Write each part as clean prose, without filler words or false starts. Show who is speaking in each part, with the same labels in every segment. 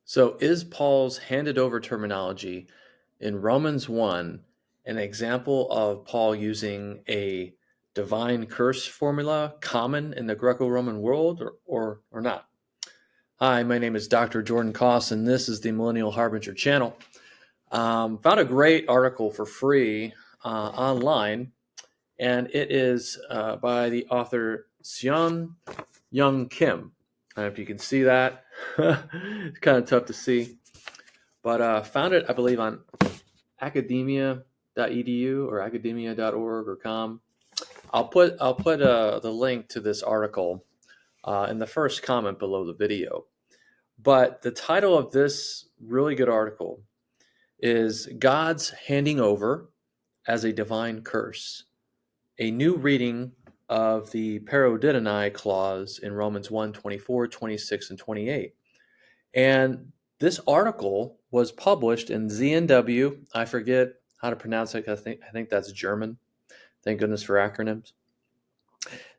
Speaker 1: So is Paul's handed over terminology in Romans 1 an example of Paul using a divine curse formula common in the Greco-Roman world or not? Hi, my name is Dr. Jordan Koss, and this is the Millennial Harbinger channel. Found a great article for free online, and it is by the author Seon Kim. I don't know if you can see that. It's kind of tough to see. But found it, I believe, on academia.edu or academia.org or com. I'll put the link to this article in the first comment below the video. But the title of this really good article is God's Handing Over as a Divine Curse, a new reading of the paradidonai clause in Romans 1, 24, 26, and 28. And this article was published in ZNW. I forget how to pronounce it. I think that's German. Thank goodness for acronyms.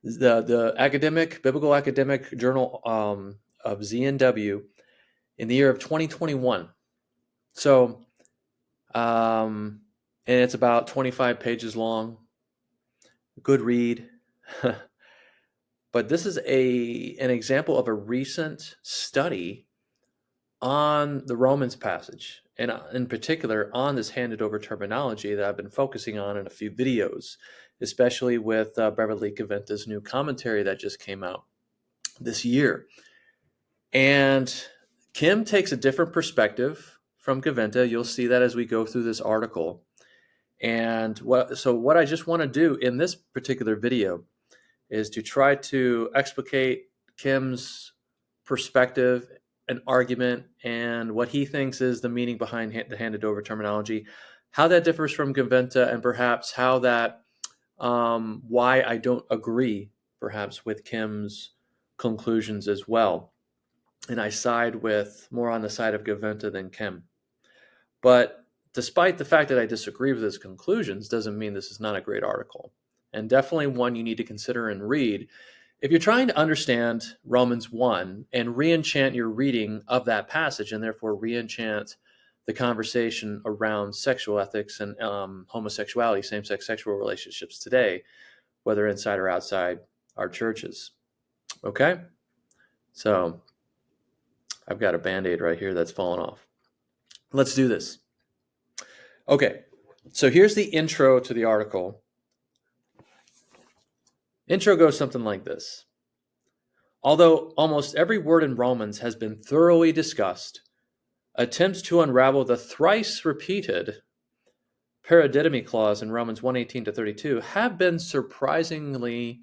Speaker 1: The biblical academic journal of ZNW in the year of 2021. So, and it's about 25 pages long. Good read. But this is an example of a recent study on the Romans passage, and in particular on this handed over terminology that I've been focusing on in a few videos, especially with Beverly Gaventa's new commentary that just came out this year. And Kim takes a different perspective from Gaventa. You'll see that as we go through this article. And what I just want to do in this particular video is to try to explicate Kim's perspective, an argument, and what he thinks is the meaning behind the handed over terminology, how that differs from Gaventa, and perhaps how that, why I don't agree perhaps with Kim's conclusions as well. And I side more on the side of Gaventa than Kim. But despite the fact that I disagree with his conclusions, doesn't mean this is not a great article, and definitely one you need to consider and read if you're trying to understand Romans 1 and re-enchant your reading of that passage, and therefore re-enchant the conversation around sexual ethics and homosexuality, same-sex sexual relationships today, whether inside or outside our churches. Okay? So I've got a Band-Aid right here that's fallen off. Let's do this. Okay, so here's the intro to the article. Intro goes something like this. Although almost every word in Romans has been thoroughly discussed, attempts to unravel the thrice repeated paradidonai clause in Romans 1:18-32 have been surprisingly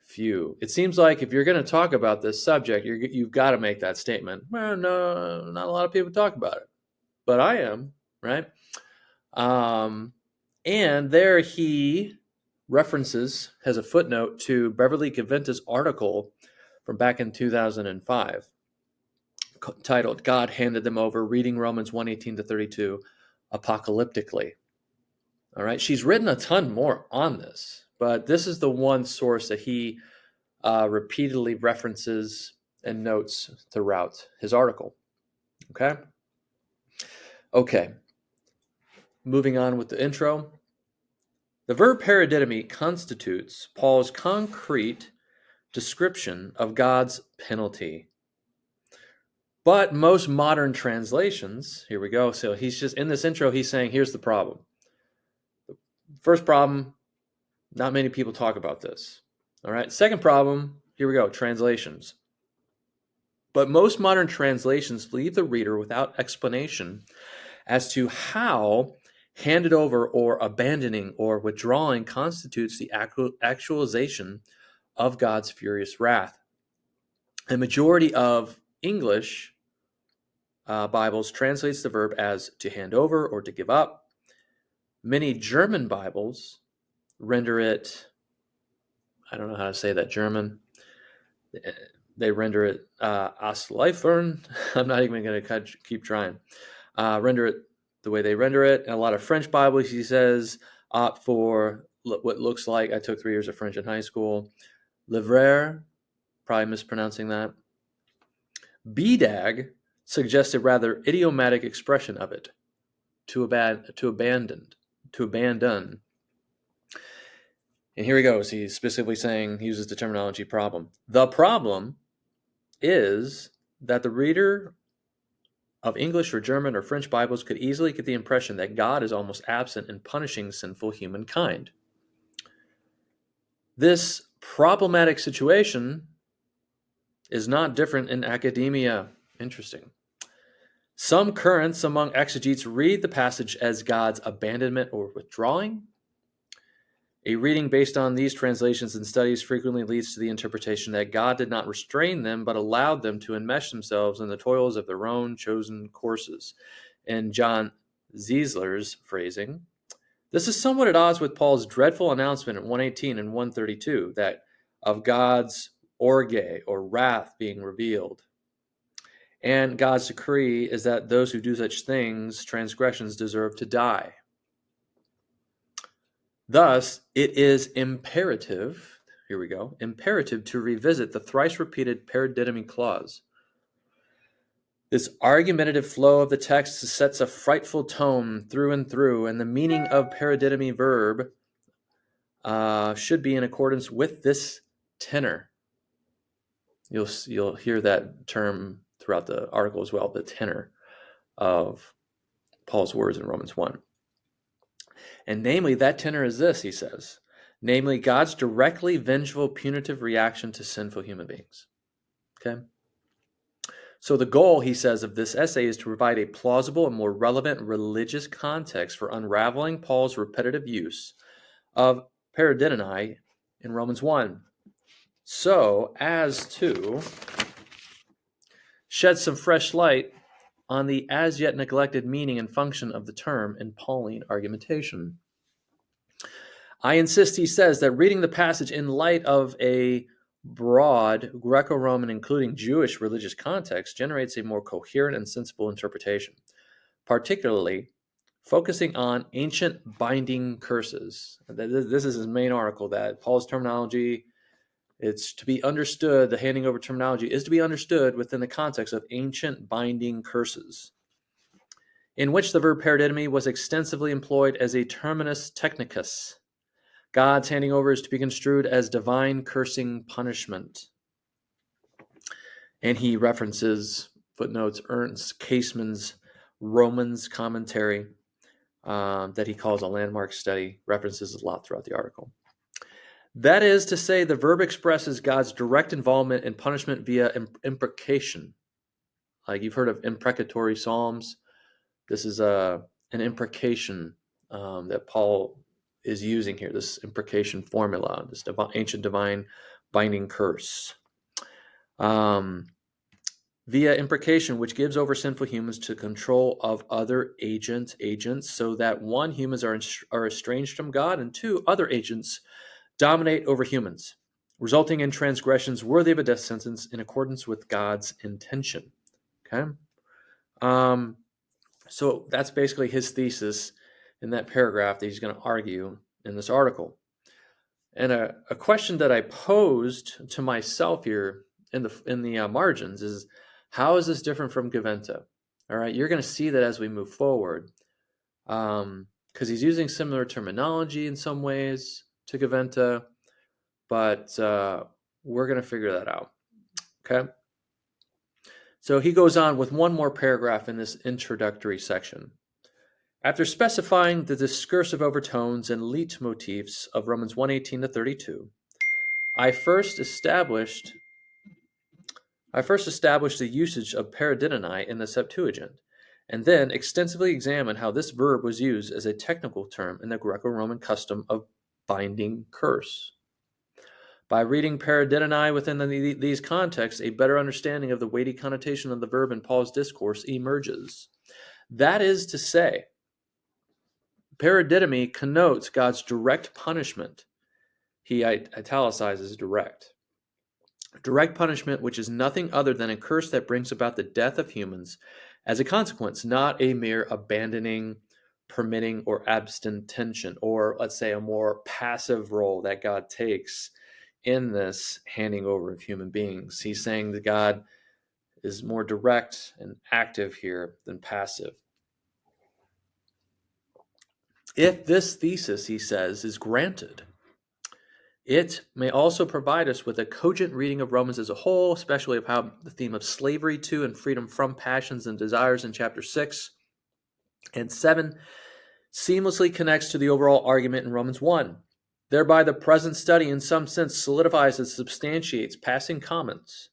Speaker 1: few. It seems like if you're going to talk about this subject, you've got to make that statement. Well, no, not a lot of people talk about it, but I am, right? And there he has a footnote to Beverly Gaventa's article from back in 2005 titled God Handed Them Over, Reading Romans 1:18-32 Apocalyptically. All right, she's written a ton more on this, but this is the one source that he repeatedly references and notes throughout his article. Okay, moving on with the intro. The verb paradidonai constitutes Paul's concrete description of God's penalty. But most modern translations, here we go. So he's just in this intro, he's saying, here's the problem. The first problem, not many people talk about this. All right. Second problem, here we go, translations. But most modern translations leave the reader without explanation as to how handed over or abandoning or withdrawing constitutes the actualization of God's furious wrath. A majority of English Bibles translates the verb as to hand over or to give up. Many German Bibles render it, I don't know how to say that German. They render it ausliefern. I'm not even going to keep trying. Render it the way they render it. And a lot of French Bibles, he says, opt for what looks like, I took 3 years of French in high school, livrer, probably mispronouncing that. BDAG suggests a rather idiomatic expression of it, to abandon. And here he goes. He's specifically saying, he uses the terminology problem. The problem is that the reader of English or German or French Bibles could easily get the impression that God is almost absent in punishing sinful humankind. This problematic situation is not different in academia. Interesting. Some currents among exegetes read the passage as God's abandonment or withdrawing. A reading based on these translations and studies frequently leads to the interpretation that God did not restrain them, but allowed them to enmesh themselves in the toils of their own chosen courses. In John Ziesler's phrasing, this is somewhat at odds with Paul's dreadful announcement in 118 and 132 that of God's orge, or wrath, being revealed. And God's decree is that those who do such things, transgressions, deserve to die. Thus, it is imperative, here we go, imperative to revisit the thrice repeated paradidonai clause. This argumentative flow of the text sets a frightful tone through and through, and the meaning of paradidonai verb should be in accordance with this tenor. You'll hear that term throughout the article as well, the tenor of Paul's words in Romans 1. And namely, that tenor is this, he says, namely, God's directly vengeful, punitive reaction to sinful human beings. Okay? So the goal, he says, of this essay is to provide a plausible and more relevant religious context for unraveling Paul's repetitive use of paradidonai in Romans 1, so as to shed some fresh light on the as yet neglected meaning and function of the term in Pauline argumentation. I insist, he says, that reading the passage in light of a broad Greco-Roman, including Jewish religious context, generates a more coherent and sensible interpretation, particularly focusing on ancient binding curses. This is his main article, that Paul's terminology, it's to be understood, the handing over terminology is to be understood within the context of ancient binding curses, in which the verb paradidonai was extensively employed as a terminus technicus. God's handing over is to be construed as divine cursing punishment. And he references, footnotes, Ernst Caseman's Romans commentary that he calls a landmark study, references a lot throughout the article. That is to say, the verb expresses God's direct involvement in punishment via imprecation. Like you've heard of imprecatory psalms. This is an imprecation that Paul is using here, this imprecation formula, this ancient divine binding curse. Via imprecation, which gives over sinful humans to control of other agents, so that one, humans are estranged from God, and two, other agents dominate over humans, resulting in transgressions worthy of a death sentence in accordance with God's intention. Okay? So that's basically his thesis in that paragraph that he's going to argue in this article. And a question that I posed to myself here in the margins is, how is this different from Gaventa? All right, you're going to see that as we move forward, because he's using similar terminology in some ways to Gaventa, but we're going to figure that out. Okay. So he goes on with one more paragraph in this introductory section. After specifying the discursive overtones and leitmotifs of Romans 1:18 to 32, I first established the usage of paradidonai in the Septuagint, and then extensively examined how this verb was used as a technical term in the Greco-Roman custom of binding curse. By reading paradidonai within these contexts, a better understanding of the weighty connotation of the verb in Paul's discourse emerges. That is to say, paradidonai connotes God's direct punishment. He italicizes direct. Direct punishment, which is nothing other than a curse that brings about the death of humans as a consequence, not a mere abandoning, permitting, or abstention, or let's say a more passive role that God takes in this handing over of human beings. He's saying that God is more direct and active here than passive. If this thesis, he says, is granted, it may also provide us with a cogent reading of Romans as a whole, especially of how the theme of slavery to and freedom from passions and desires in chapter 6 and 7 seamlessly connects to the overall argument in Romans 1. Thereby, the present study in some sense solidifies and substantiates passing comments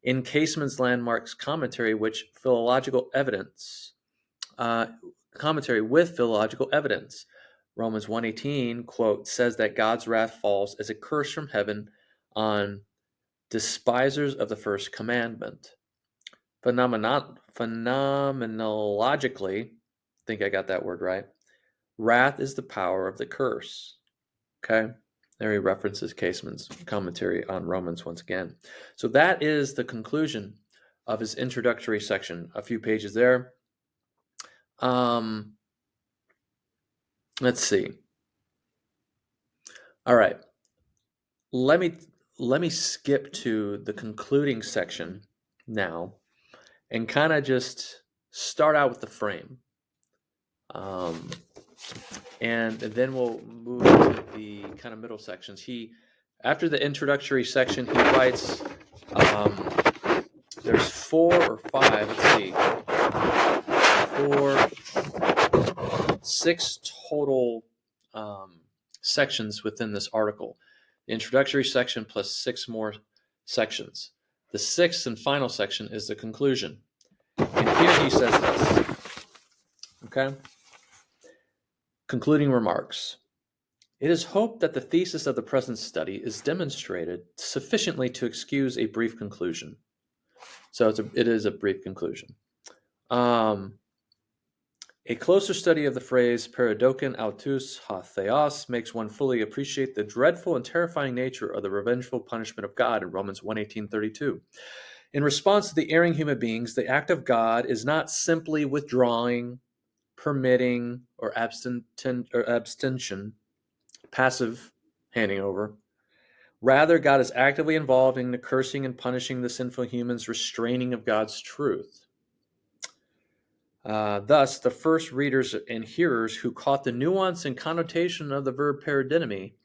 Speaker 1: in Caseman's landmarks commentary, with philological evidence. Romans 1:18, quote, says that God's wrath falls as a curse from heaven on despisers of the first commandment. Phenomenologically, I think I got that word right, wrath is the power of the curse. Okay? There he references Caseman's commentary on Romans once again. So that is the conclusion of his introductory section. A few pages there. Let's see. All right. Let me skip to the concluding section now and kind of just start out with the frame. And then we'll move to the kind of middle sections. After the introductory section, he writes, there's 4 or 5, let's see, 6 total sections within this article. The introductory section plus 6 more sections. The 6th and final section is the conclusion. And here he says this, okay? Concluding remarks. It is hoped that the thesis of the present study is demonstrated sufficiently to excuse a brief conclusion. So it is a brief conclusion. A closer study of the phrase paradokon autus ha theos makes one fully appreciate the dreadful and terrifying nature of the revengeful punishment of God in Romans 1:18-32. In response to the erring human beings, the act of God is not simply withdrawing, permitting, or abstention, passive handing over. Rather, God is actively involved in the cursing and punishing the sinful humans, restraining of God's truth. Thus, the first readers and hearers who caught the nuance and connotation of the verb paradidonai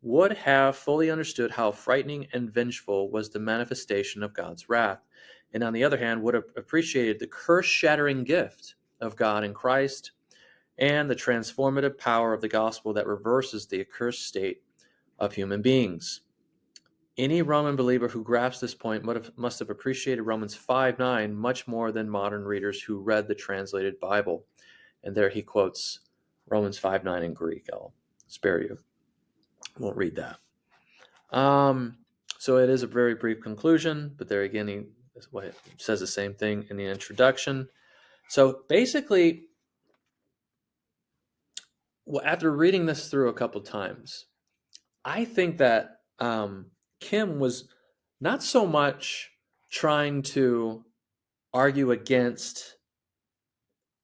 Speaker 1: would have fully understood how frightening and vengeful was the manifestation of God's wrath, and on the other hand, would have appreciated the curse-shattering gift of God in Christ and the transformative power of the gospel that reverses the accursed state of human beings. Any Roman believer who grasps this point must have appreciated Romans 5:9 much more than modern readers who read the translated Bible. And there he quotes Romans 5:9 in Greek. I'll spare you. Won't read that. So it is a very brief conclusion, but there again, he says the same thing in the introduction. So basically, after reading this through a couple times, I think that Kim was not so much trying to argue against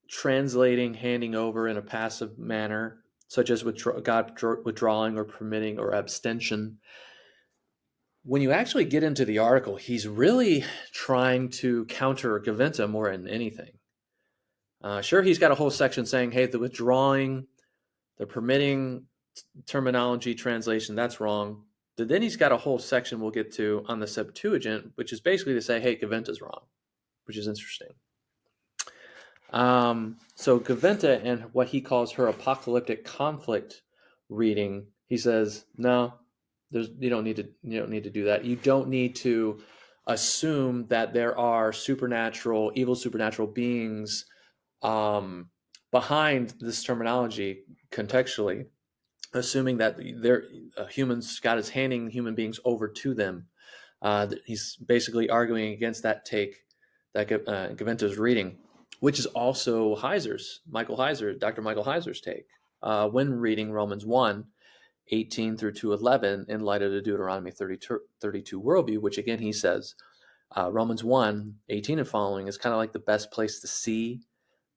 Speaker 1: translating, handing over in a passive manner, such as God withdrawing or permitting or abstention. When you actually get into the article, he's really trying to counter Gaventa more than anything. Sure, he's got a whole section saying, hey, the withdrawing, the permitting terminology translation, that's wrong. But then he's got a whole section we'll get to on the Septuagint, which is basically to say, hey, Gaventa's wrong, which is interesting. So Gaventa and what he calls her apocalyptic conflict reading, he says, no, you don't need to do that. You don't need to assume that there are evil supernatural beings behind this terminology contextually, assuming that God is handing human beings over to them. He's basically arguing against that take that Gaventa's reading, which is also Dr. Michael Heiser's take when reading Romans 1:18-11 in light of the Deuteronomy 32 worldview, which again he says Romans 1:18 and following is kind of like the best place to see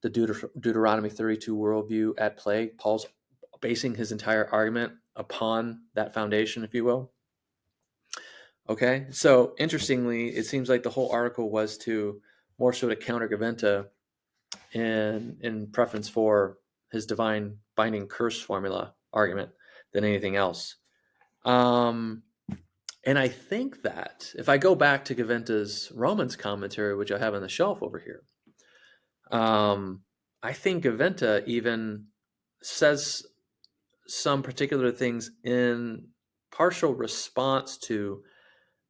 Speaker 1: the Deuteronomy 32 worldview at play. Paul's basing his entire argument upon that foundation, if you will. Okay, so interestingly, it seems like the whole article was to more so to counter Gaventa in preference for his divine binding curse formula argument than anything else. And I think that if I go back to Gaventa's Romans commentary, which I have on the shelf over here, I think Gaventa even says some particular things in partial response to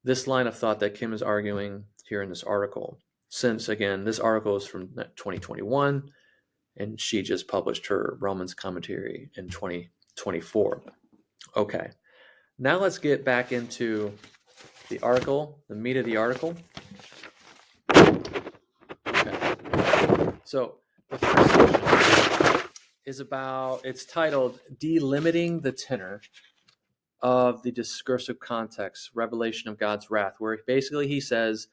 Speaker 1: this line of thought that Kim is arguing here in this article. Since, again, this article is from 2021, and she just published her Romans commentary in 2024. Okay, now let's get back into the article, the meat of the article. Okay, so the first section is about, it's titled Delimiting the Tenor of the Discursive Context, Revelation of God's Wrath, where basically he says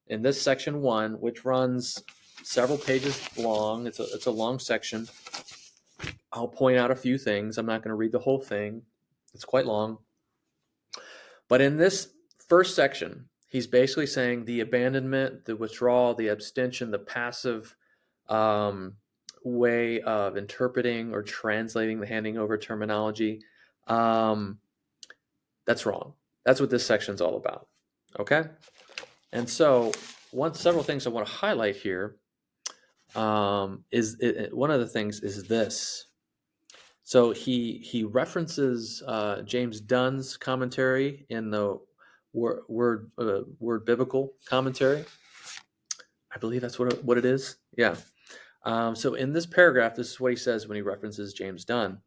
Speaker 1: in this section 1, which runs several pages long, it's a long section. I'll point out a few things. I'm not going to read the whole thing. It's quite long. But in this first section, he's basically saying the abandonment, the withdrawal, the abstention, the passive way of interpreting or translating the handing over terminology, that's wrong. That's what this section's all about. Okay? And so several things I want to highlight here one of the things is this. So he references James Dunn's commentary in the word biblical commentary. I believe that's what it is. Yeah. So in this paragraph, this is what he says when he references James Dunn.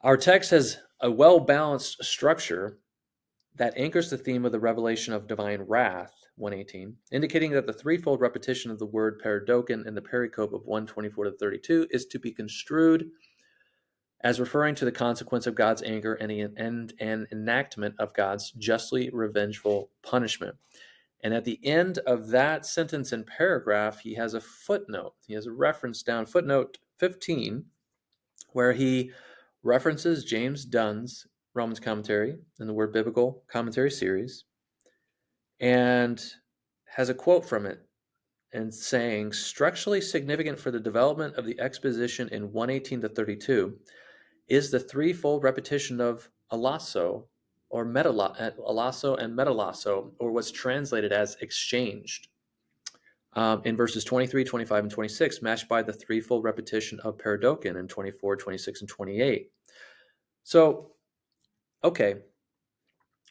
Speaker 1: Our text has a well-balanced structure that anchors the theme of the revelation of divine wrath, 118, indicating that the threefold repetition of the word paradidonai in the pericope of 124 to 32 is to be construed as referring to the consequence of God's anger and an enactment of God's justly revengeful punishment. And at the end of that sentence and paragraph, he has a footnote. He has a reference down, footnote 15, where he references James Dunn's Romans commentary in the Word Biblical Commentary series, and has a quote from it, and saying, structurally significant for the development of the exposition in 118 to 32 is the threefold repetition of alasso, or alasso and metalasso, or what's translated as exchanged, in verses 23, 25, and 26, matched by the threefold repetition of paradidonai in 24, 26, and 28. So, okay,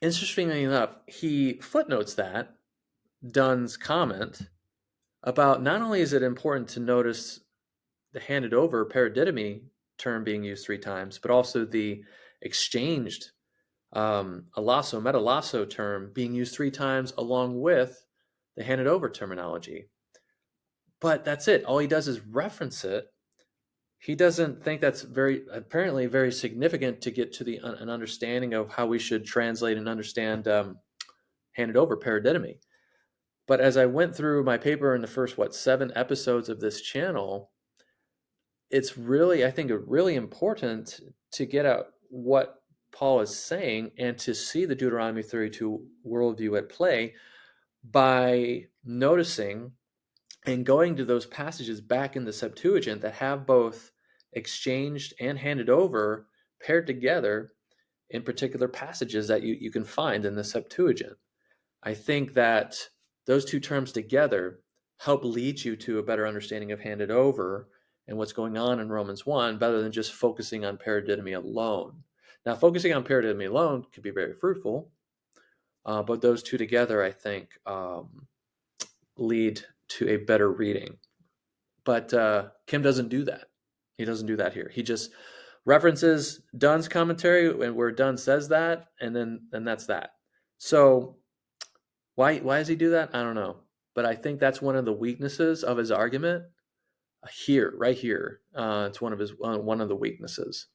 Speaker 1: interestingly enough, he footnotes that, Dunn's comment, about not only is it important to notice the handed over paradidonai term being used 3 times, but also the exchanged alasso, metalasso term being used 3 times along with the handed over terminology. But that's it. All he does is reference it. He doesn't think that's apparently very significant to get to an understanding of how we should translate and understand handed over paradidonai. But as I went through my paper in the first, 7 episodes of this channel, it's really, I think, really important to get out what Paul is saying and to see the Deuteronomy 32 worldview at play by noticing and going to those passages back in the Septuagint that have both exchanged and handed over paired together in particular passages that you can find in the Septuagint. I think that those 2 terms together help lead you to a better understanding of handed over and what's going on in Romans 1, better than just focusing on paradidonai alone. Now, focusing on paradidonai alone can be very fruitful, but those 2 together, I think, lead to a better reading. But Kim doesn't do that. He doesn't do that here. He just references Dunn's commentary and where Dunn says that, and that's that. So why does he do that? I don't know. But I think that's one of the weaknesses of his argument. Right here, it's one of the weaknesses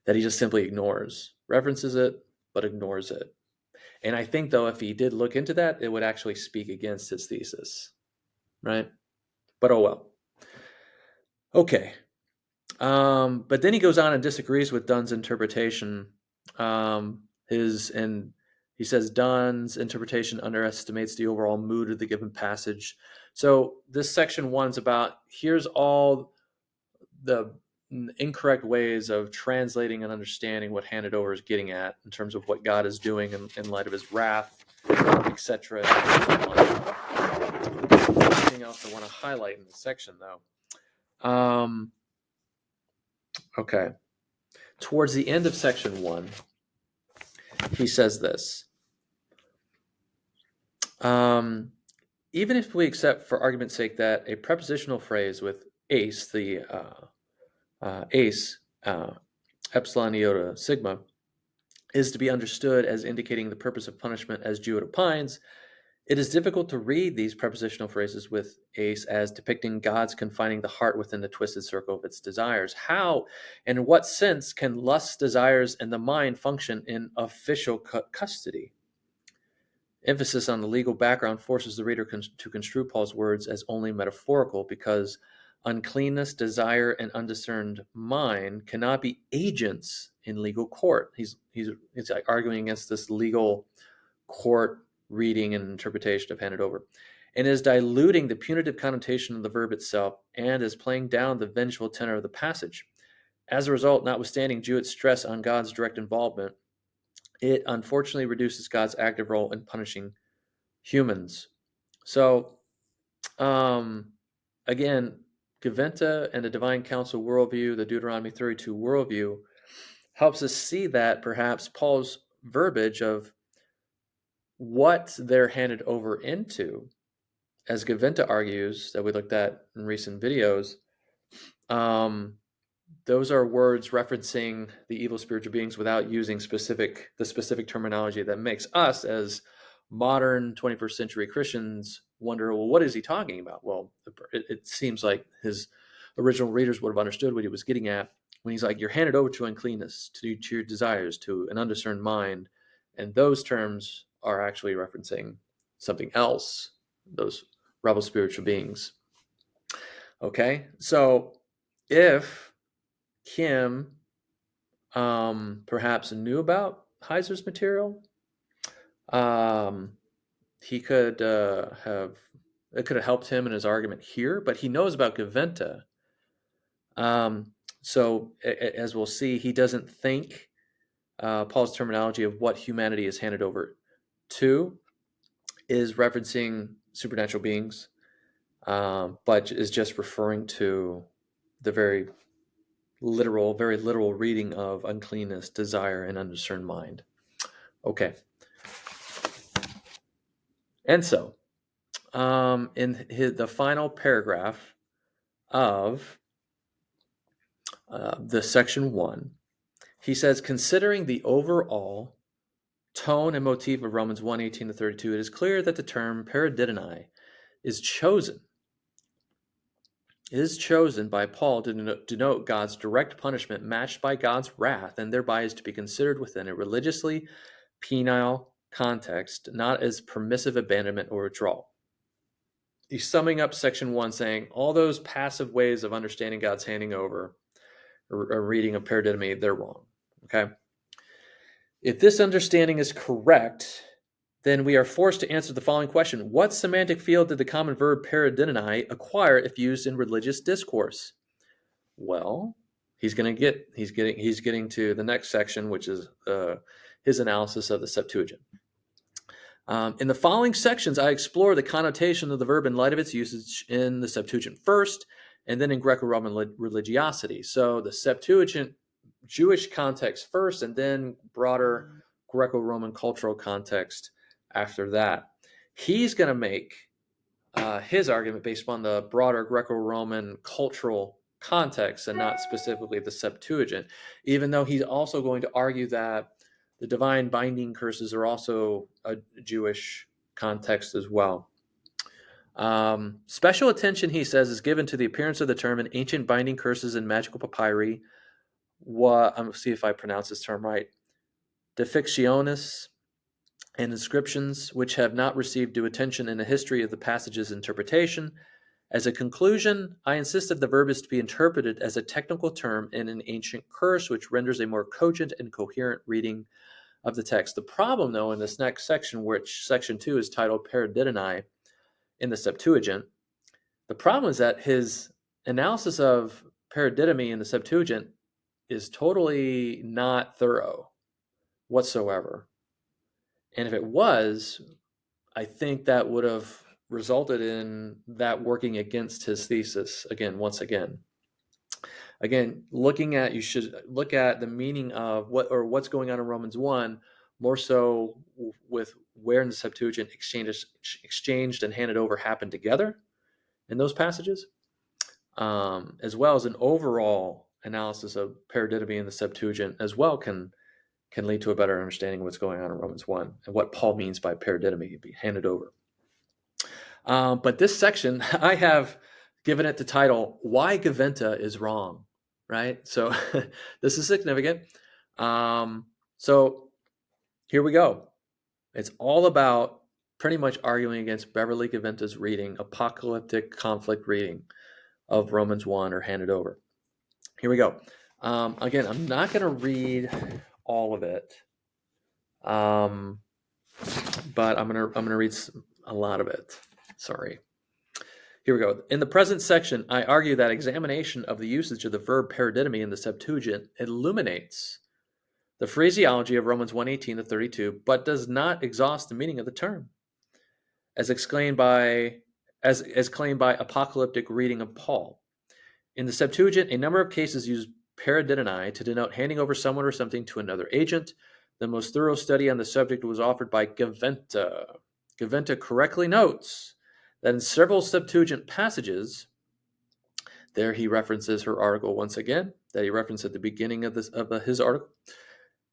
Speaker 1: that he just simply ignores. References it, but ignores it. And I think, though, if he did look into that, it would actually speak against his thesis, right? But oh well. Okay. But then he goes on and disagrees with Dunn's interpretation, and He says Dunn's interpretation underestimates the overall mood of the given passage. So this section 1's about here's all the incorrect ways of translating and understanding what Handed Over is getting at in terms of what God is doing in light of his wrath, etc. Anything else I want to highlight in this section, though? Okay. Towards the end of section 1, he says this. Even if we accept, for argument's sake, that a prepositional phrase with ace, the ace, epsilon iota sigma, is to be understood as indicating the purpose of punishment as Jewett opines, it is difficult to read these prepositional phrases with ace as depicting God's confining the heart within the twisted circle of its desires. How and in what sense can lust, desires, and the mind function in official custody? Emphasis on the legal background forces the reader to construe Paul's words as only metaphorical, because uncleanness, desire, and undiscerned mind cannot be agents in legal court. He's like arguing against this legal court reading and interpretation of Handed Over, and is diluting the punitive connotation of the verb itself, and is playing down the vengeful tenor of the passage. As a result, notwithstanding Jewett's stress on God's direct involvement, it unfortunately reduces God's active role in punishing humans. So, again, Gaventa and the Divine Council worldview, the Deuteronomy 32 worldview, helps us see that perhaps Paul's verbiage of what they're handed over into, as Gaventa argues, that we looked at in recent videos, those are words referencing the evil spiritual beings without using the specific terminology that makes us, as modern 21st century Christians, wonder, well, what is he talking about? Well, it seems like his original readers would have understood what he was getting at when he's like, you're handed over to uncleanness, to your desires, to an undiscerned mind. And those terms are actually referencing something else, those rebel spiritual beings. Okay, so if Kim perhaps knew about Heiser's material, he could it could have helped him in his argument here, but he knows about Gaventa. So as we'll see, he doesn't think Paul's terminology of what humanity is handed over to is referencing supernatural beings, but is just referring to the very literal reading of uncleanness, desire, and undiscerned mind. Okay. And so, in the final paragraph of the section 1, he says, considering the overall tone and motif of Romans 1:18-32, it is clear that the term paradidonai is chosen by Paul to denote God's direct punishment matched by God's wrath, and thereby is to be considered within a religiously penile context, not as permissive abandonment or withdrawal. He's summing up section 1 saying all those passive ways of understanding God's handing over or reading of paradidonai, they're wrong. Okay? If this understanding is correct, then we are forced to answer the following question. What semantic field did the common verb paradidonai acquire if used in religious discourse? Well, he's getting to the next section, which is his analysis of the Septuagint. In the following sections, I explore the connotation of the verb in light of its usage in the Septuagint first, and then in Greco-Roman religiosity. So the Septuagint Jewish context first, and then broader Greco-Roman cultural context after that. He's going to make his argument based upon the broader Greco-Roman cultural context and not specifically the Septuagint, even though he's also going to argue that the divine binding curses are also a Jewish context as well. Special attention, he says, is given to the appearance of the term in ancient binding curses and magical papyri. I'm going to see if I pronounce this term right. Defictionis and inscriptions, which have not received due attention in the history of the passage's interpretation. As a conclusion, I insist that the verb is to be interpreted as a technical term in an ancient curse, which renders a more cogent and coherent reading of the text. The problem, though, in this next section, which section 2 is titled paradidonai in the Septuagint, the problem is that his analysis of paradidomi in the Septuagint is totally not thorough whatsoever. And if it was, I think that would have resulted in that working against his thesis once again. Again, you should look at the meaning of what's going on in Romans 1, more so with where in the Septuagint exchanged and handed over happened together in those passages, as well as an overall analysis of paradidomi in the Septuagint as well can lead to a better understanding of what's going on in Romans 1 and what Paul means by paradidomi, be handed over. But this section, I have given it the title, Why Gaventa is Wrong, right? So this is significant. So here we go. It's all about pretty much arguing against Beverly Gaventa's reading, apocalyptic conflict reading of Romans 1 or handed over. Here we go. Again, I'm not going to read all of it, but I'm gonna read a lot of it. Sorry. Here we go. In the present section, I argue that examination of the usage of the verb paradidomi in the Septuagint illuminates the phraseology of Romans 1:18 to 32, but does not exhaust the meaning of the term, as claimed by apocalyptic reading of Paul. In the Septuagint, a number of cases use paradidonai to denote handing over someone or something to another agent. The most thorough study on the subject was offered by Gaventa. Gaventa correctly notes that in several Septuagint passages, there he references her article once again, that he referenced at the beginning of his article,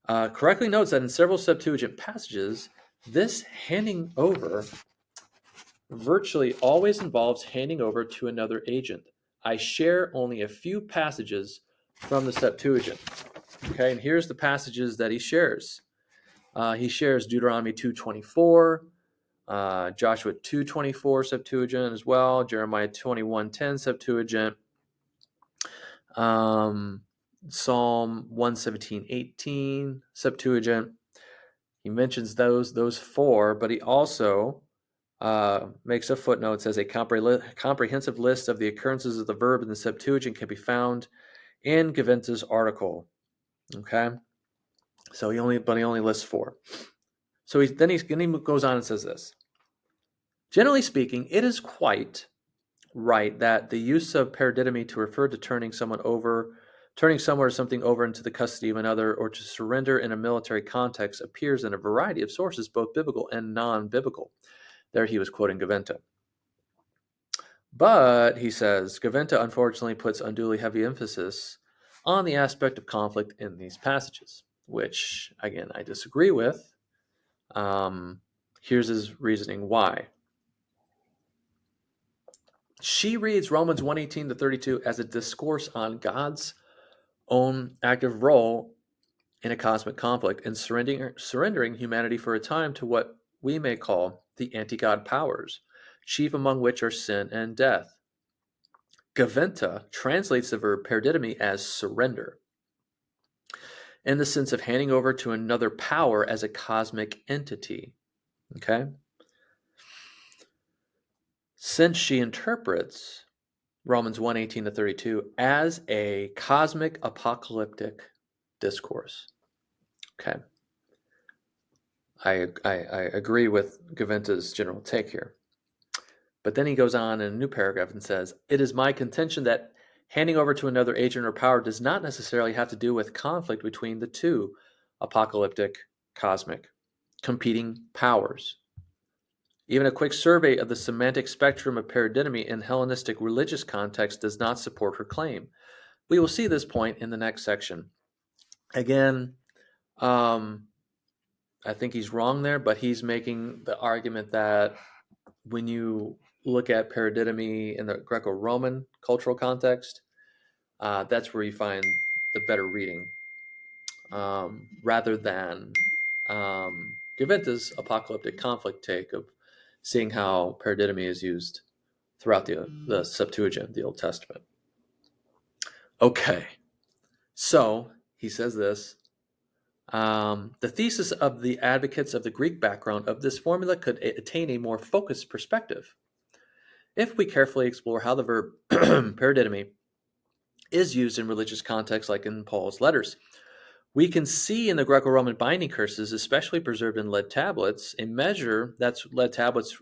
Speaker 1: correctly notes that in several Septuagint passages, this handing over virtually always involves handing over to another agent. I share only a few passages from the Septuagint. Okay, and here's the passages that he shares. He shares Deuteronomy 2:24, Joshua 2:24 Septuagint as well, Jeremiah 21:10 Septuagint, Psalm 117:18 Septuagint. He mentions those four, but he also makes a footnote, says a comprehensive list of the occurrences of the verb in the Septuagint can be found in Gaventa's article. Okay, so he only lists four. So he goes on and says this. Generally speaking, it is quite right that the use of paradidomi to refer to turning someone or something over into the custody of another, or to surrender in a military context, appears in a variety of sources, both biblical and non-biblical. There he was quoting Gaventa. But, he says, Gaventa unfortunately puts unduly heavy emphasis on the aspect of conflict in these passages, which, again, I disagree with. Here's his reasoning why. She reads Romans 1:18 to 32 as a discourse on God's own active role in a cosmic conflict and surrendering humanity for a time to what we may call the anti-God powers, chief among which are sin and death. Gaventa translates the verb paradidomi as surrender, in the sense of handing over to another power as a cosmic entity. Okay? Since she interprets Romans 1:18 to 32 as a cosmic apocalyptic discourse. Okay. I agree with Gaventa's general take here. But then he goes on in a new paragraph and says, it is my contention that handing over to another agent or power does not necessarily have to do with conflict between the two apocalyptic, cosmic, competing powers. Even a quick survey of the semantic spectrum of paradidomi in Hellenistic religious context does not support her claim. We will see this point in the next section. Again, I think he's wrong there, but he's making the argument that when you look at paradidomi in the Greco-Roman cultural context, that's where you find the better reading, rather than Gaventa's apocalyptic conflict take of seeing how paradidomi is used throughout the Septuagint, the Old Testament. Okay, so he says this. The thesis of the advocates of the Greek background of this formula could attain a more focused perspective if we carefully explore how the verb paradidonai is used in religious contexts like in Paul's letters. We can see in the Greco-Roman binding curses, especially preserved in lead tablets, a measure, that's lead tablets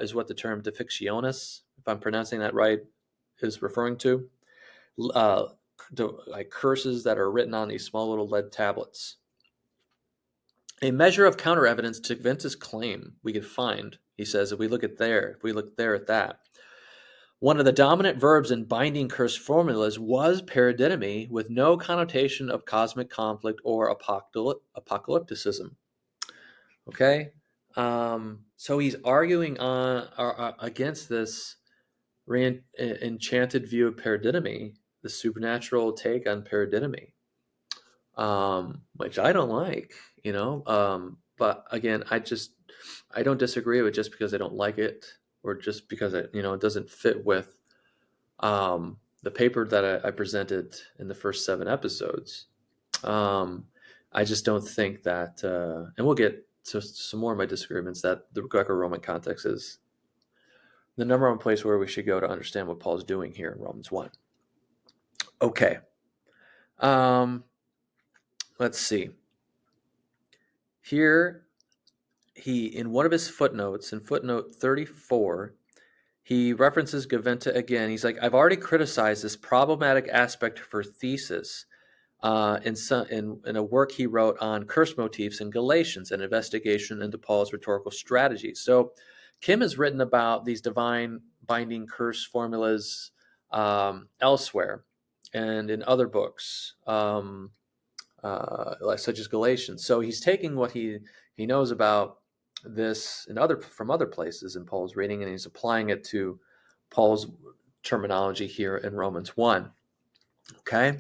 Speaker 1: is what the term defictionis, if I'm pronouncing that right, is referring to, like curses that are written on these small little lead tablets. A measure of counter evidence to Gaventa's claim we could find, he says, if we look at that. One of the dominant verbs in binding curse formulas was paradidonai, with no connotation of cosmic conflict or apocalypticism. Okay? So he's arguing against this enchanted view of paradidonai, the supernatural take on paradidonai, which I don't like, but again, I don't disagree with it just because I don't like it, or just because it doesn't fit with the paper that I presented in the first 7 episodes. I just don't think that, and we'll get to some more of my disagreements, that the Greco-Roman context is the number one place where we should go to understand what Paul's doing here in Romans 1. Okay. Let's see. Here, in one of his footnotes, in footnote 34, he references Gaventa again. He's like, I've already criticized this problematic aspect for thesis in a work he wrote on curse motifs in Galatians, an investigation into Paul's rhetorical strategies. So Kim has written about these divine binding curse formulas elsewhere and in other books, such as Galatians. So he's taking what he knows about this from other places in Paul's reading, and he's applying it to Paul's terminology here in Romans 1. Okay,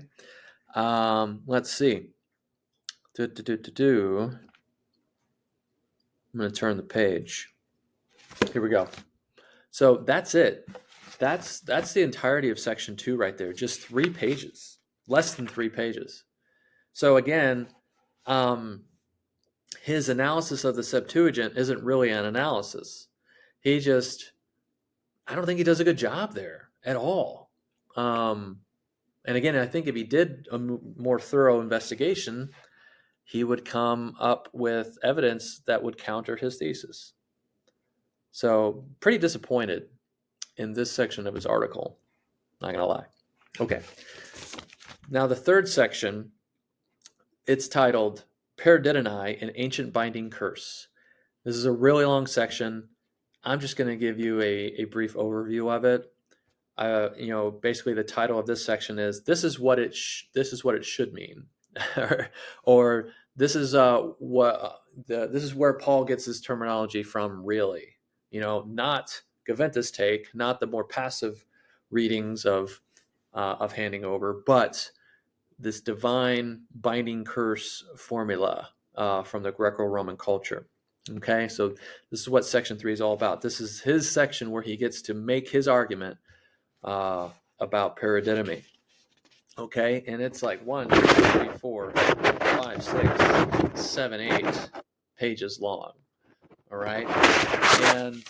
Speaker 1: let's see. I'm going to turn the page. Here we go. So that's it. That's the entirety of section 2 right there. Just 3 pages, less than 3 pages. So again, his analysis of the Septuagint isn't really an analysis. I don't think he does a good job there at all. And again, I think if he did a more thorough investigation, he would come up with evidence that would counter his thesis. So pretty disappointed in this section of his article, not gonna lie. Okay, now the third section, it's titled Paradidonai, an Ancient Binding Curse. This is a really long section. I'm just going to give you a brief overview of it. Basically the title of this section is "This is what it should mean," or this is where Paul gets his terminology from. Really, not Gaventa's take, not the more passive readings of handing over, but this divine binding curse formula from the Greco-Roman culture. Okay, so this is what section 3 is all about. This is his section where he gets to make his argument about paradidonai. Okay, and it's like 1, 2, 3, 4, 5, 6, 7, 8 pages long. All right, and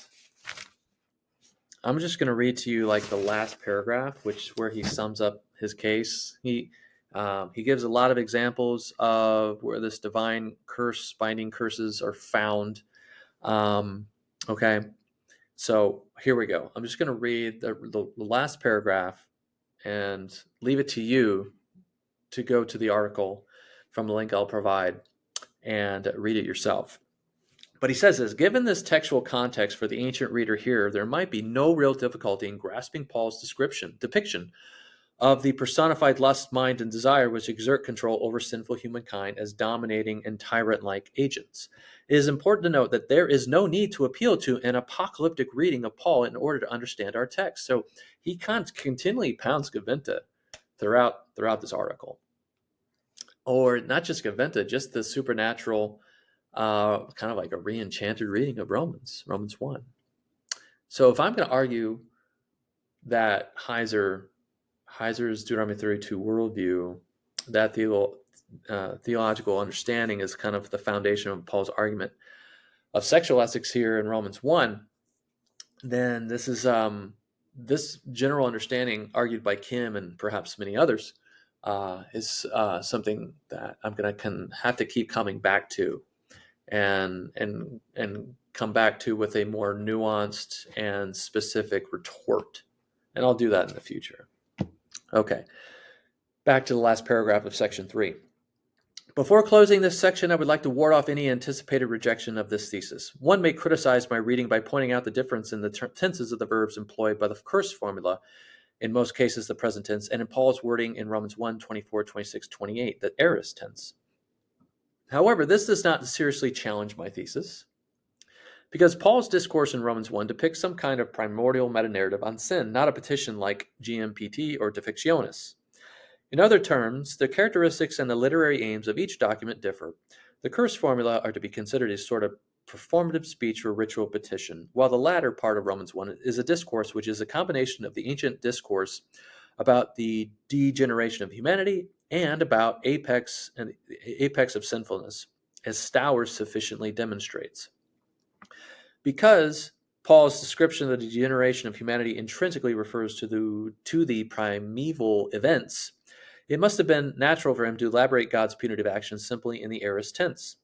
Speaker 1: I'm just going to read to you like the last paragraph, where he sums up his case. He gives a lot of examples of where this divine binding curses are found. Okay, so here we go. I'm just going to read the last paragraph and leave it to you to go to the article from the link I'll provide and read it yourself. But he says this: given this textual context for the ancient reader here, there might be no real difficulty in grasping Paul's depiction of the personified lust, mind, and desire which exert control over sinful humankind as dominating and tyrant-like agents. It is important to note that there is no need to appeal to an apocalyptic reading of Paul in order to understand our text. So he continually pounds Gaventa throughout this article. Or not just Gaventa, just the supernatural, kind of like a re-enchanted reading of Romans 1. So if I'm going to argue that Heiser's Deuteronomy 32 worldview, that theological understanding is kind of the foundation of Paul's argument of sexual ethics here in Romans 1, then this is this general understanding argued by Kim and perhaps many others is something that I'm going to have to keep coming back to and come back to with a more nuanced and specific retort. And I'll do that in the future. Okay, back to the last paragraph of section 3. Before closing this section, I would like to ward off any anticipated rejection of this thesis. One may criticize my reading by pointing out the difference in the tenses of the verbs employed by the curse formula, in most cases the present tense, and in Paul's wording in Romans 1, 24, 26, 28, the aorist tense. However, this does not seriously challenge my thesis, because Paul's discourse in Romans 1 depicts some kind of primordial meta-narrative on sin, not a petition like GMPT or Defectionis. In other terms, the characteristics and the literary aims of each document differ. The curse formula are to be considered a sort of performative speech or ritual petition, while the latter part of Romans 1 is a discourse which is a combination of the ancient discourse about the degeneration of humanity and about apex of sinfulness, as Stowers sufficiently demonstrates. Because Paul's description of the degeneration of humanity intrinsically refers to the primeval events, it must have been natural for him to elaborate God's punitive actions simply in the aorist tense.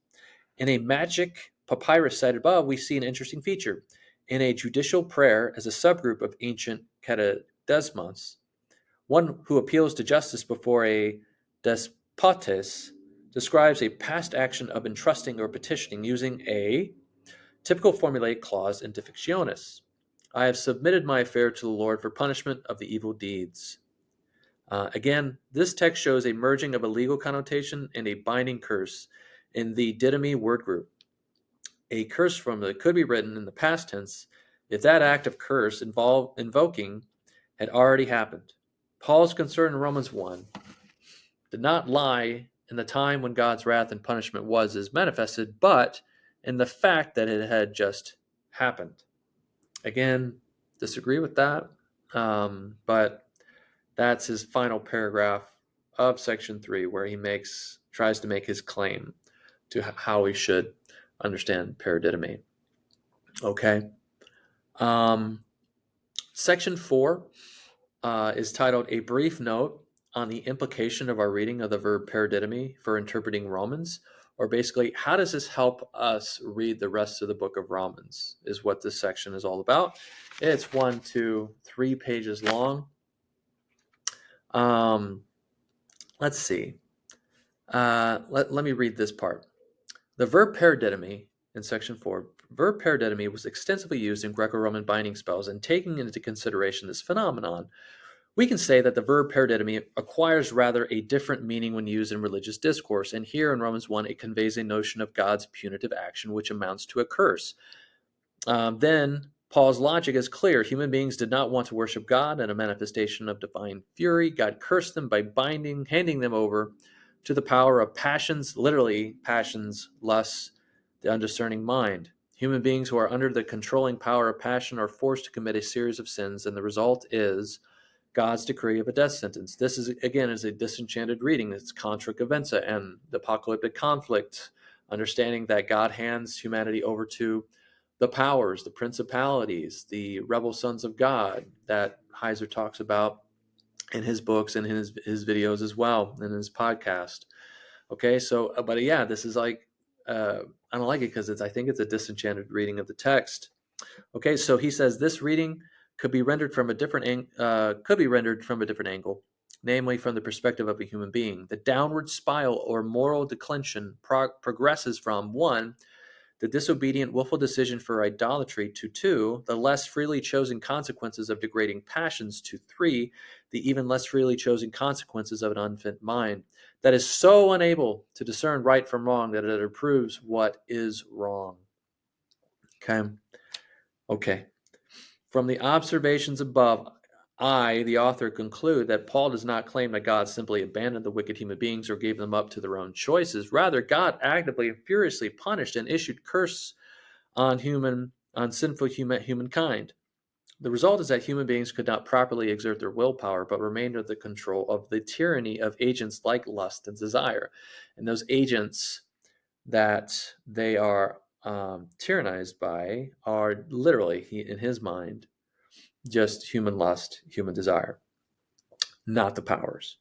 Speaker 1: In a magic papyrus cited above, we see an interesting feature. In a judicial prayer as a subgroup of ancient katadesmos, one who appeals to justice before a despotes describes a past action of entrusting or petitioning using a typical formulaic clause in Defectionis. I have submitted my affair to the Lord for punishment of the evil deeds. Again, this text shows a merging of a legal connotation and a binding curse in the didomi word group. A curse formula could be written in the past tense if that act of curse invoking had already happened. Paul's concern in Romans 1 did not lie in the time when God's wrath and punishment was as manifested, but in the fact that it had just happened. Again, disagree with that, but that's his final paragraph of section 3, where he tries to make his claim to how we should understand paradidonai. Okay. Section 4 is titled A Brief Note on the Implication of Our Reading of the Verb Paradidonai for Interpreting Romans, or basically, how does this help us read the rest of the book of Romans, is what this section is all about. It's 1, 2, 3 pages long. Let's see. Let me read this part. The verb paradidonai in section 4, verb paradidonai was extensively used in Greco-Roman binding spells, and taking into consideration this phenomenon, we can say that the verb paradidonai acquires rather a different meaning when used in religious discourse, and here in Romans 1 it conveys a notion of God's punitive action which amounts to a curse. Then Paul's logic is clear. Human beings did not want to worship God, and a manifestation of divine fury. God cursed them by handing them over to the power of passions, literally passions, lusts, the undiscerning mind. Human beings who are under the controlling power of passion are forced to commit a series of sins, and the result is God's decree of a death sentence. This is, again, is a disenchanted reading. It's contra Gaventa and the apocalyptic conflict, understanding that God hands humanity over to the powers, the principalities, the rebel sons of God that Heiser talks about in his books and in his videos as well, in his podcast. Okay, so, but yeah, this is like, I don't like it because I think it's a disenchanted reading of the text. Okay, so he says this reading could be rendered from a different angle, namely from the perspective of a human being. The downward spiral or moral declension progresses from 1, the disobedient, willful decision for idolatry, to 2, the less freely chosen consequences of degrading passions, to 3, the even less freely chosen consequences of an unfit mind that is so unable to discern right from wrong that it approves what is wrong. Okay. From the observations above, I, the author, conclude that Paul does not claim that God simply abandoned the wicked human beings or gave them up to their own choices. Rather, God actively and furiously punished and issued curse on sinful humankind. The result is that human beings could not properly exert their willpower, but remained under the control of the tyranny of agents like lust and desire. And those agents that they are tyrannized by are literally, in his mind, just human lust, human desire, not the powers.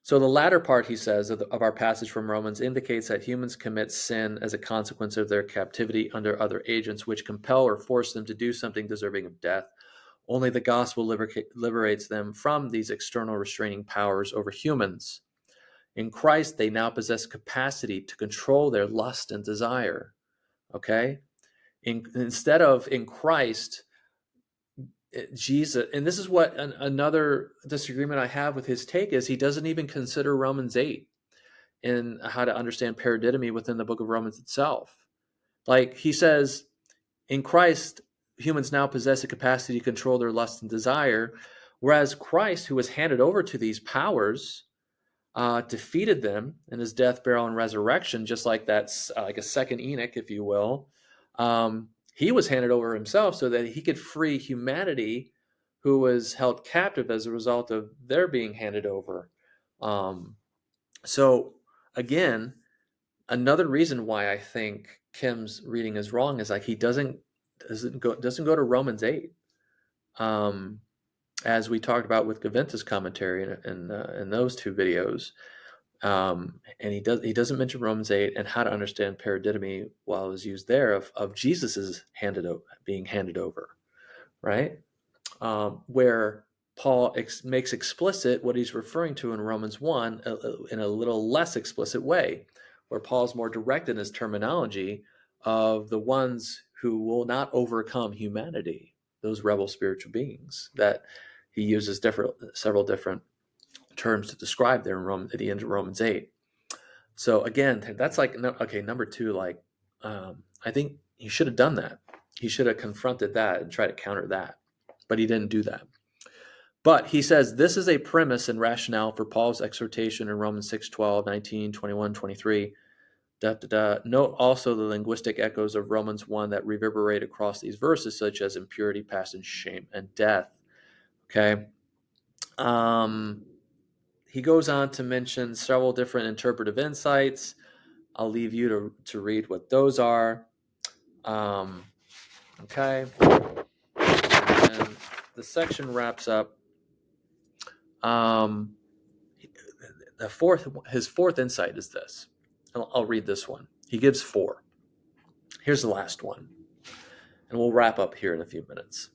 Speaker 1: So the latter part, he says, of our passage from Romans indicates that humans commit sin as a consequence of their captivity under other agents, which compel or force them to do something deserving of death. Only the gospel liberates them from these external restraining powers over humans. In Christ, they now possess capacity to control their lust and desire. Okay? Instead of in Christ, Jesus, and this is what another disagreement I have with his take is, he doesn't even consider Romans 8 in how to understand paradidonai within the book of Romans itself. Like he says, in Christ, humans now possess a capacity to control their lust and desire, whereas Christ, who was handed over to these powers, defeated them in his death, burial, and resurrection, just like that's like a second Enoch, if you will. He was handed over himself so that he could free humanity who was held captive as a result of their being handed over. So again, another reason why I think Kim's reading is wrong is like he doesn't go to Romans 8, as we talked about with Gaventa's commentary in those two videos. And he doesn't mention Romans 8 and how to understand paradidonai while it was used there of Jesus's being handed over, right? Where Paul makes explicit what he's referring to in Romans 1 in a little less explicit way, where Paul's more direct in his terminology of the ones who will not overcome humanity, those rebel spiritual beings that he uses several different terms to describe there at the end of Romans 8. So again, that's like, okay, number two, like, I think he should have done that. He should have confronted that and tried to counter that, but he didn't do that. But he says this is a premise and rationale for Paul's exhortation in Romans 6, 12, 19, 21, 23. Note also the linguistic echoes of Romans 1 that reverberate across these verses, such as impurity, passion, shame, and death. Okay. He goes on to mention several different interpretive insights. I'll leave you to read what those are. Okay. And the section wraps up. His fourth insight is this. I'll read this one. He gives 4. Here's the last one. And we'll wrap up here in a few minutes.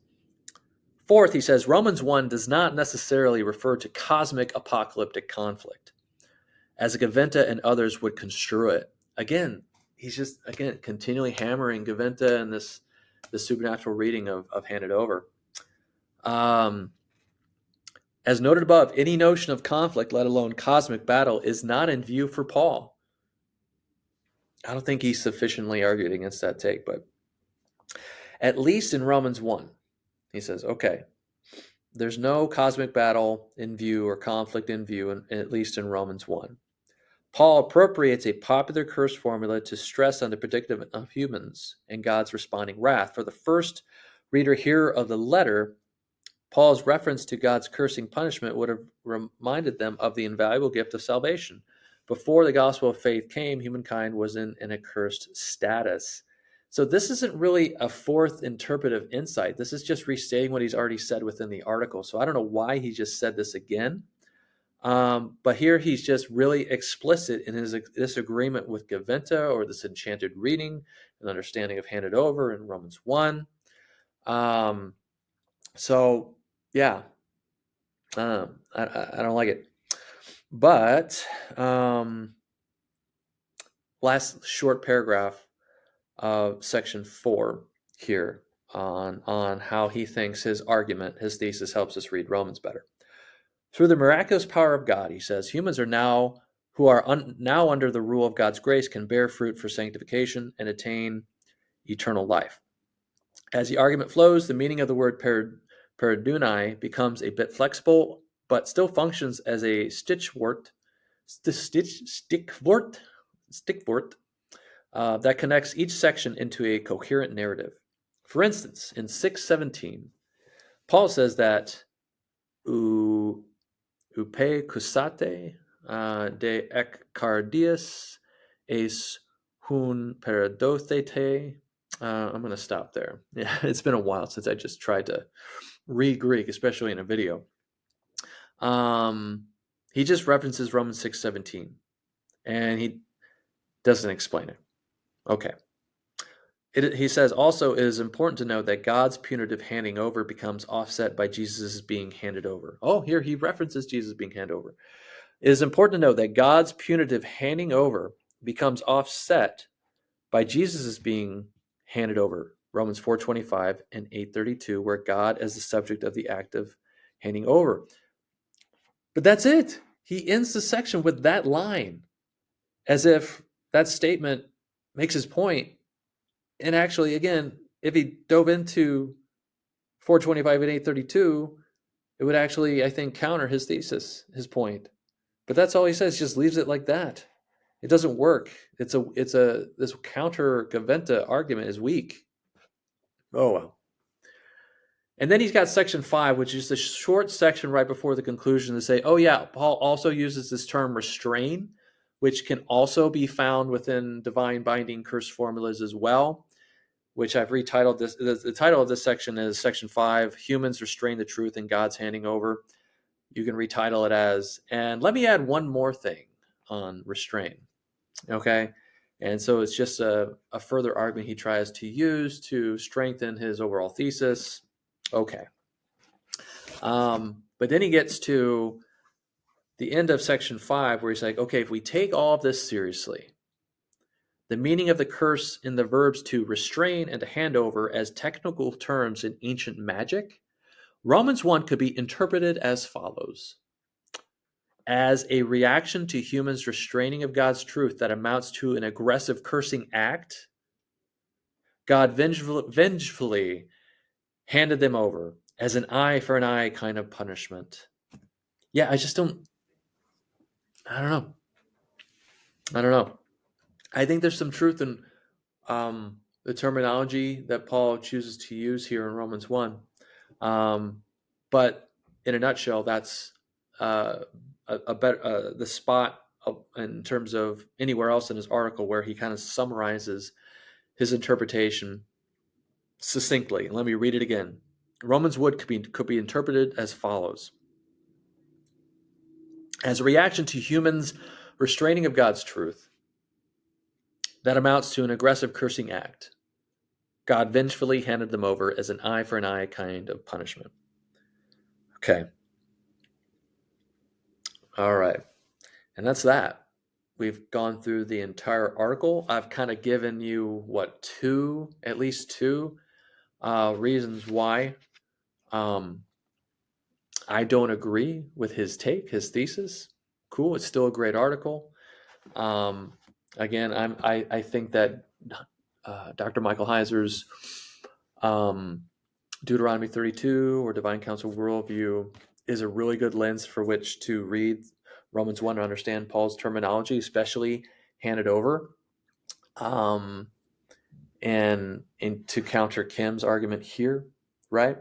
Speaker 1: Fourth, he says, Romans 1 does not necessarily refer to cosmic apocalyptic conflict, as Gaventa and others would construe it. Again, he's just, continually hammering Gaventa and this supernatural reading of Handed Over. As noted above, any notion of conflict, let alone cosmic battle, is not in view for Paul. I don't think he's sufficiently argued against that take, but at least in Romans 1, he says, okay, there's no cosmic battle in view or conflict in view, at least in Romans 1. Paul appropriates a popular curse formula to stress on the predicament of humans and God's responding wrath. For the first reader here of the letter, Paul's reference to God's cursing punishment would have reminded them of the invaluable gift of salvation. Before the gospel of faith came, humankind was in an accursed status. So this isn't really a fourth interpretive insight. This is just restating what he's already said within the article. So I don't know why he just said this again. But here he's just really explicit in his disagreement with Gaventa or this enchanted reading and understanding of Handed Over in Romans 1. So yeah, I don't like it. But last short paragraph of section 4 here on how he thinks his argument, his thesis, helps us read Romans better. Through the miraculous power of God, he says, humans are now now under the rule of God's grace can bear fruit for sanctification and attain eternal life. As the argument flows, the meaning of the word paradidonai becomes a bit flexible, but still functions as a stichwort that connects each section into a coherent narrative. For instance, in 6:17, Paul says that upe kusate de ek cardias es hun paradothete. I'm going to stop there. Yeah, it's been a while since I just tried to read Greek, especially in a video. He just references Romans 6:17, and he doesn't explain it. Okay. He says also it is important to note that God's punitive handing over becomes offset by Jesus being handed over. Oh, here he references Jesus being handed over. It is important to note that God's punitive handing over becomes offset by Jesus being handed over. Romans 4:25 and 8:32, where God is the subject of the act of handing over. But that's it. He ends the section with that line, as if that statement makes his point. And actually, again, if he dove into 4:25 and 8:32, it would actually, I think, counter his thesis, his point. But that's all he says. He just leaves it like that. It doesn't work. This counter Gaventa argument is weak. Oh well. And then he's got section 5, which is the short section right before the conclusion to say, oh yeah, Paul also uses this term restrain, which can also be found within divine binding curse formulas as well, which I've retitled this. The title of this section is section 5, humans restrain the truth in God's handing over. You can retitle it as, and let me add one more thing on restrain. Okay. And so it's just a further argument he tries to use to strengthen his overall thesis. Okay. But then he gets to the end of section 5 where he's like, okay, if we take all of this seriously, the meaning of the curse in the verbs to restrain and to hand over as technical terms in ancient magic, Romans 1 could be interpreted as follows. As a reaction to humans' restraining of God's truth that amounts to an aggressive cursing act, God vengefully handed them over as an eye for an eye kind of punishment. Yeah, I don't know. I think there's some truth in the terminology that Paul chooses to use here in Romans 1. But in a nutshell, that's a better the spot in terms of anywhere else in his article where he kind of summarizes his interpretation succinctly. Let me read it again. Romans wood could be interpreted as follows. As a reaction to humans' restraining of God's truth that amounts to an aggressive cursing act, God vengefully handed them over as an eye for an eye kind of punishment. Okay. All right. And that's that. We've gone through the entire article. I've kind of given you, at least two reasons why I don't agree with his his thesis. Cool. It's still a great article. Again, I think that Dr. Michael Heiser's Deuteronomy 32 or Divine Counsel worldview is a really good lens for which to read Romans 1 to understand Paul's terminology, especially handed over. And to counter Kim's argument here, right?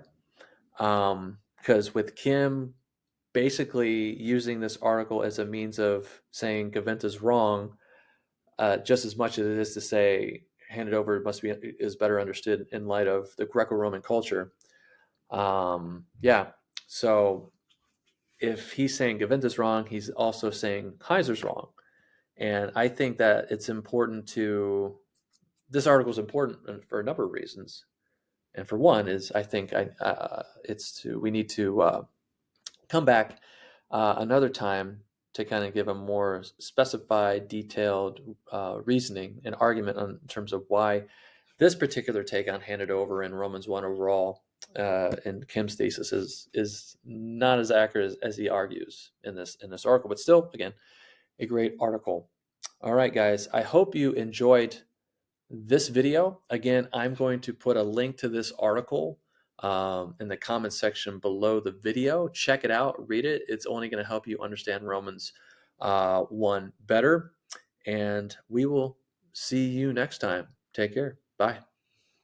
Speaker 1: Because with Kim basically using this article as a means of saying Gaventa's wrong, just as much as it is to say handed over is better understood in light of the Greco-Roman culture. Yeah. So if he's saying Gaventa's wrong, he's also saying Heiser's wrong. And I think that it's important this article is important for a number of reasons. And for one is I think we need to come back another time to kind of give a more specified, detailed reasoning and argument in terms of why this particular take on handed over in Romans 1 overall in Kim's thesis is not as accurate as he argues in this article, but still, again, a great article. All right, guys, I hope you enjoyed this video. Again, I'm going to put a link to this article in the comment section below the video. Check it out, read it. It's only going to help you understand Romans 1 better. And we will see you next time. Take care. Bye.